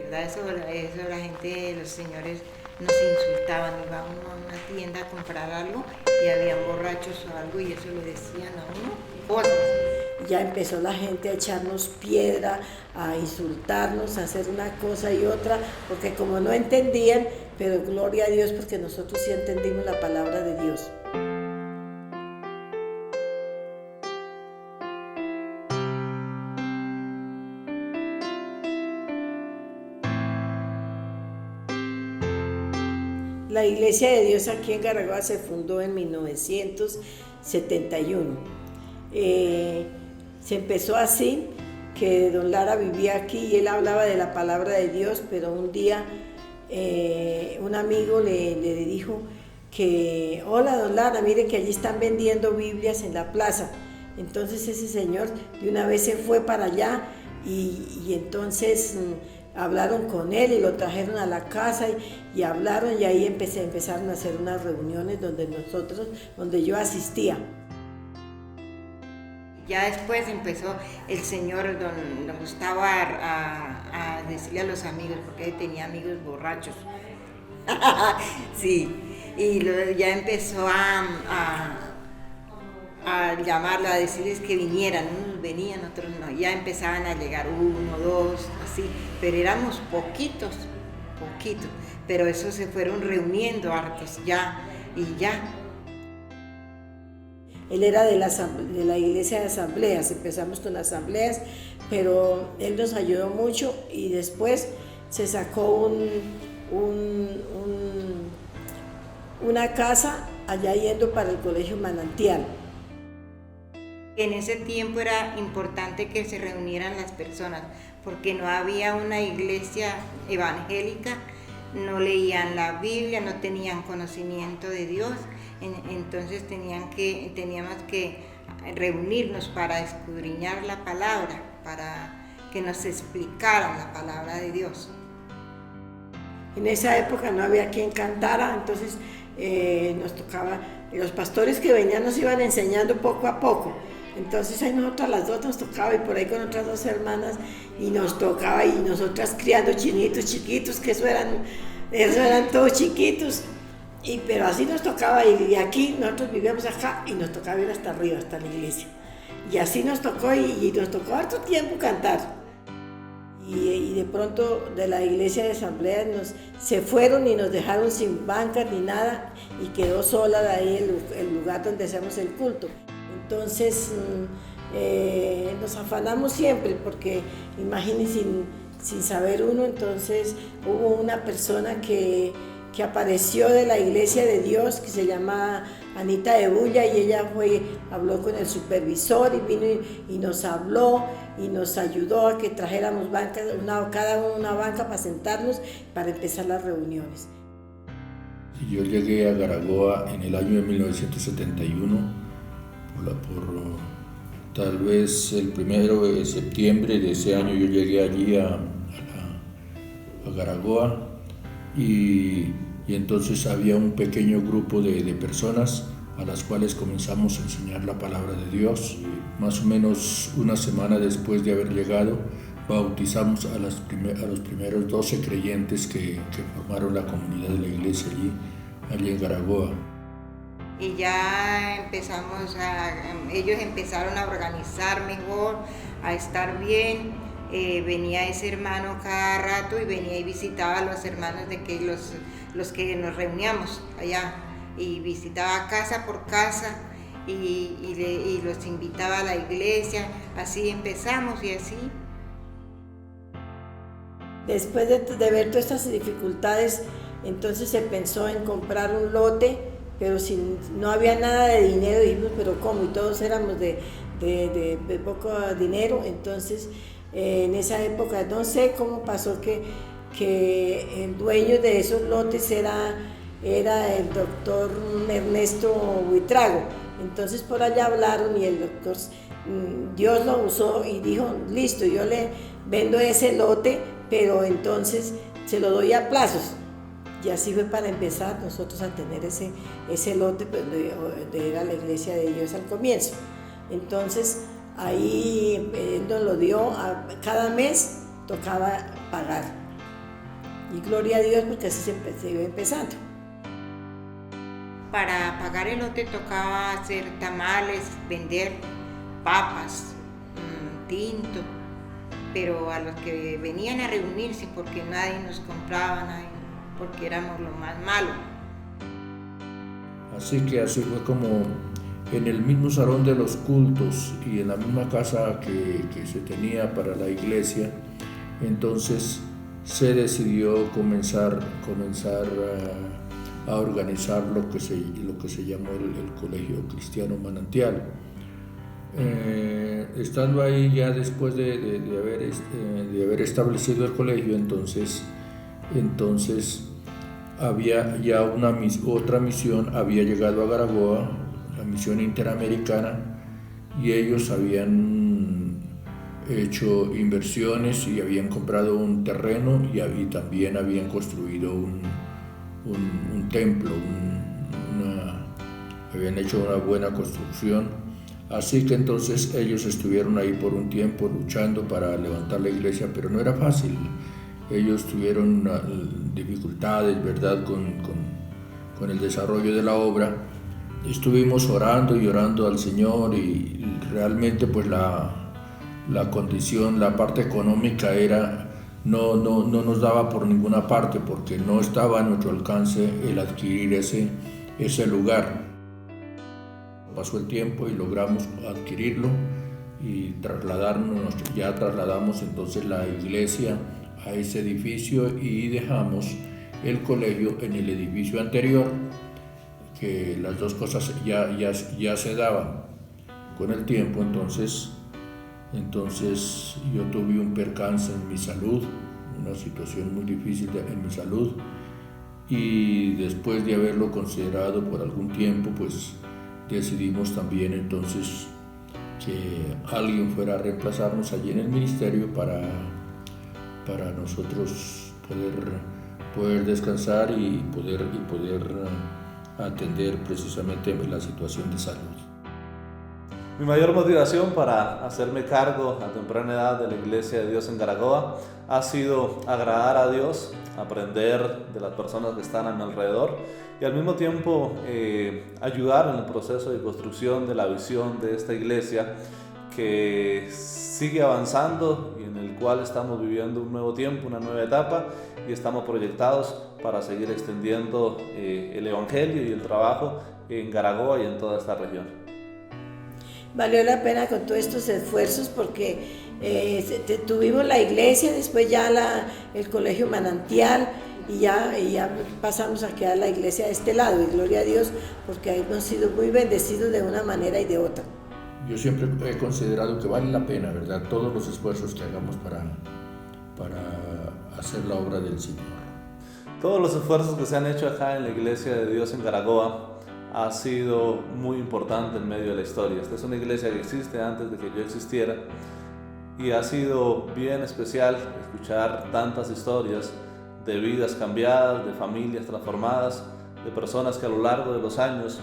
¿Verdad? Eso la gente, los señores nos insultaban, iba uno a una tienda a comprar algo y habían borrachos o algo y eso le decían a uno cosas. Ya empezó la gente a echarnos piedra, a insultarnos, a hacer una cosa y otra, porque como no entendían, pero gloria a Dios porque nosotros sí entendimos la palabra de Dios. La Iglesia de Dios aquí en Garagoa se fundó en 1971. Se empezó así, que don Lara vivía aquí y él hablaba de la palabra de Dios, pero un día un amigo le dijo que, hola don Lara, mire que allí están vendiendo Biblias en la plaza. Entonces ese señor de una vez se fue para allá y entonces hablaron con él y lo trajeron a la casa y hablaron y ahí empezaron a hacer unas reuniones donde yo asistía. Ya después empezó el señor don Gustavo a decirle a los amigos, porque él tenía amigos borrachos. Sí, y ya empezó a llamarlo, a decirles que vinieran, unos venían, otros no, ya empezaban a llegar uno, dos, así, pero éramos poquitos, pero eso se fueron reuniendo hartos ya, y ya. Él era de la iglesia de asambleas, empezamos con asambleas, pero él nos ayudó mucho y después se sacó una casa allá yendo para el colegio Manantial. En ese tiempo era importante que se reunieran las personas, porque no había una iglesia evangélica, no leían la Biblia, no tenían conocimiento de Dios, entonces teníamos que reunirnos para escudriñar la palabra, para que nos explicaran la palabra de Dios. En esa época no había quien cantara, entonces nos tocaba, los pastores que venían nos iban enseñando poco a poco. Entonces ahí nosotras las dos nos tocaba y por ahí con otras dos hermanas y nos tocaba y nosotras criando chinitos chiquitos, que eso eran todos chiquitos, pero así nos tocaba y aquí nosotros vivíamos acá y nos tocaba ir hasta arriba, hasta la iglesia. Y así nos tocó y nos tocó harto tiempo cantar. Y de pronto de la iglesia de asamblea se fueron y nos dejaron sin bancas ni nada y quedó sola de ahí el lugar donde hacemos el culto. Entonces nos afanamos siempre porque imagínense sin saber uno, entonces hubo una persona que apareció de la iglesia de Dios que se llama Anita de Bulla y ella habló con el supervisor y vino y nos habló y nos ayudó a que trajéramos bancas, cada uno una banca para sentarnos para empezar las reuniones. Yo llegué a Garagoa en el año de 1971 por tal vez el 1 de septiembre de ese año yo llegué allí a Garagoa y entonces había un pequeño grupo de personas a las cuales comenzamos a enseñar la palabra de Dios. Más o menos una semana después de haber llegado, bautizamos a los primeros 12 creyentes que formaron la comunidad de la iglesia allí en Garagoa. Y ya ellos empezaron a organizar mejor, a estar bien. Venía ese hermano cada rato y venía y visitaba a los hermanos de que los que nos reuníamos allá y visitaba casa por casa y los invitaba a la iglesia. Así empezamos y así. Después de ver todas estas dificultades, entonces se pensó en comprar un lote, pero no había nada de dinero. Dijimos, pero ¿cómo? Y todos éramos de poco dinero. Entonces en esa época no sé cómo pasó que el dueño de esos lotes era el doctor Ernesto Buitrago. Entonces por allá hablaron y el doctor, Dios lo usó y dijo, listo, yo le vendo ese lote, pero entonces se lo doy a plazos. Y así fue para empezar nosotros a tener ese lote donde era la iglesia de Dios al comienzo. Entonces ahí él nos lo dio, cada mes tocaba pagar. Y gloria a Dios porque así se iba empezando. Para pagar el lote tocaba hacer tamales, vender papas, tinto, pero a los que venían a reunirse, porque nadie nos compraba, porque éramos lo más malo. Así que así fue como en el mismo salón de los cultos y en la misma casa que se tenía para la iglesia, entonces se decidió comenzar a organizar lo que se llamó el Colegio Cristiano Manantial. Estando ahí ya después de haber establecido el colegio, entonces había ya otra misión, había llegado a Garagoa, la misión interamericana, y ellos habían hecho inversiones y habían comprado un terreno y también habían construido un templo, habían hecho una buena construcción. Así que entonces ellos estuvieron ahí por un tiempo luchando para levantar la iglesia, pero no era fácil. Ellos tuvieron dificultades, ¿verdad?, con el desarrollo de la obra. Estuvimos orando y orando al Señor y realmente pues la condición, la parte económica no nos daba por ninguna parte, porque no estaba a nuestro alcance el adquirir ese lugar. Pasó el tiempo y logramos adquirirlo y trasladamos entonces la iglesia a ese edificio y dejamos el colegio en el edificio anterior, que las dos cosas ya se daban con el tiempo. Entonces yo tuve un percance en mi salud, una situación muy difícil en mi salud, y después de haberlo considerado por algún tiempo, pues decidimos también entonces que alguien fuera a reemplazarnos allí en el ministerio para nosotros poder descansar y poder atender precisamente la situación de salud. Mi mayor motivación para hacerme cargo a temprana edad de la Iglesia de Dios en Garagoa ha sido agradar a Dios, aprender de las personas que están a mi alrededor y al mismo tiempo ayudar en el proceso de construcción de la visión de esta iglesia que sigue avanzando y en el cual estamos viviendo un nuevo tiempo, una nueva etapa, y estamos proyectados para seguir extendiendo el Evangelio y el trabajo en Garagoa y en toda esta región. Valió la pena con todos estos esfuerzos porque tuvimos la iglesia, después ya el colegio Manantial y ya pasamos a quedar la iglesia de este lado, y gloria a Dios porque hemos sido muy bendecidos de una manera y de otra. Yo siempre he considerado que vale la pena, ¿verdad?, todos los esfuerzos que hagamos para hacer la obra del Señor. Todos los esfuerzos que se han hecho acá en la Iglesia de Dios en Garagoa ha sido muy importante en medio de la historia. Esta es una iglesia que existe antes de que yo existiera y ha sido bien especial escuchar tantas historias de vidas cambiadas, de familias transformadas, de personas que a lo largo de los años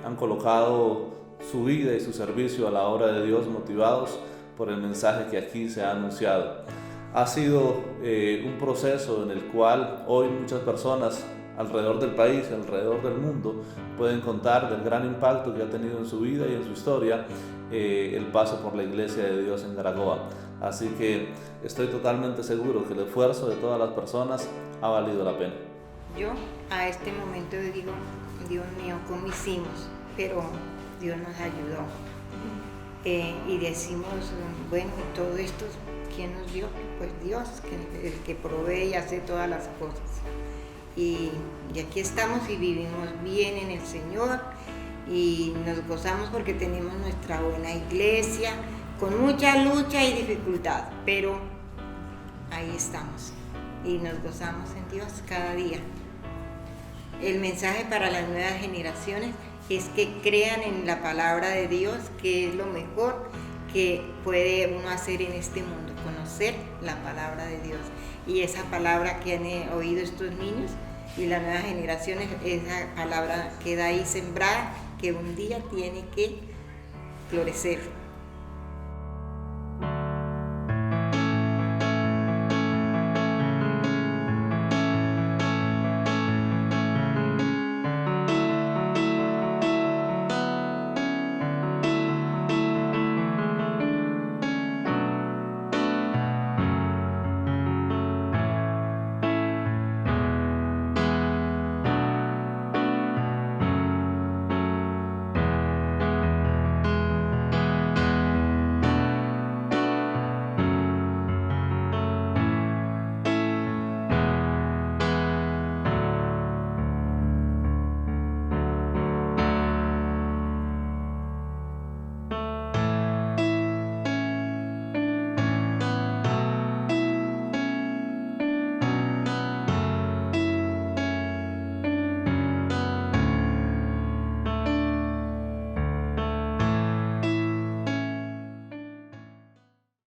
han colocado su vida y su servicio a la obra de Dios motivados por el mensaje que aquí se ha anunciado. Ha sido un proceso en el cual hoy muchas personas alrededor del país, alrededor del mundo, pueden contar del gran impacto que ha tenido en su vida y en su historia el paso por la Iglesia de Dios en Garagoa. Así que estoy totalmente seguro que el esfuerzo de todas las personas ha valido la pena. Yo a este momento digo, Dios mío, ¿cómo hicimos? Pero Dios nos ayudó. Y decimos, bueno, todo esto, ¿quién nos dio? Pues Dios, el que provee y hace todas las cosas. Y aquí estamos y vivimos bien en el Señor y nos gozamos porque tenemos nuestra buena iglesia, con mucha lucha y dificultad, pero ahí estamos y nos gozamos en Dios cada día. El mensaje para las nuevas generaciones es que crean en la palabra de Dios, que es lo mejor que puede uno hacer en este mundo, conocer la palabra de Dios. Y esa palabra que han oído estos niños y las nuevas generaciones, esa palabra queda ahí sembrada, que un día tiene que florecer.